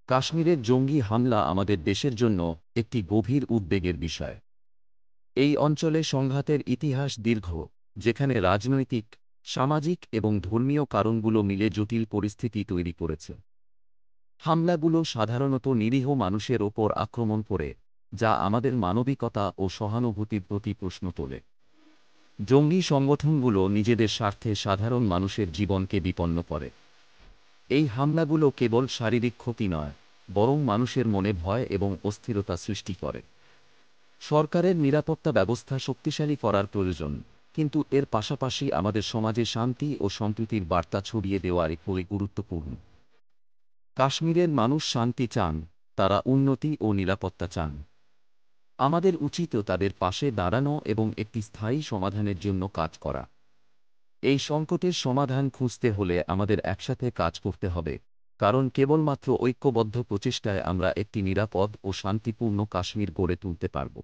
কাশ্মীরের জঙ্গি হামলা আমাদের দেশের জন্য একটি গভীর উদ্বেগের বিষয়। এই অঞ্চলে সংঘাতের ইতিহাস দীর্ঘ, যেখানে রাজনৈতিক, সামাজিক এবং ধর্মীয় কারণগুলো মিলে জটিল পরিস্থিতি তৈরি করেছে। হামলাগুলো সাধারণত নিরীহ মানুষের ওপর আক্রমণ করে, যা আমাদের মানবিকতা ও সহানুভূতির প্রতি প্রশ্ন তোলে। জঙ্গি সংগঠনগুলো নিজেদের স্বার্থে সাধারণ মানুষের জীবনকে বিপন্ন করে। এই হামলাগুলো কেবল শারীরিক ক্ষতি নয়, বরং মানুষের মনে ভয় এবং অস্থিরতা সৃষ্টি করে। সরকারের নিরাপত্তা ব্যবস্থা শক্তিশালী করার প্রয়োজন, কিন্তু এর পাশাপাশি আমাদের সমাজে শান্তি ও সম্প্রীতির বার্তা ছড়িয়ে দেওয়ার খুবই গুরুত্বপূর্ণ। কাশ্মীরের মানুষ শান্তি চান, তারা উন্নতি ও নিরাপত্তা চান। আমাদের উচিত তাদের পাশে দাঁড়ানো এবং একটি স্থায়ী সমাধানের জন্য কাজ করা। এই সংকটের সমাধান খুঁজতে হলে আমাদের একসাথে কাজ করতে হবে, কারণ কেবলমাত্র ঐক্যবদ্ধ প্রচেষ্টায় আমরা একটি নিরাপদ ও শান্তিপূর্ণ কাশ্মীর গড়ে তুলতে পারব।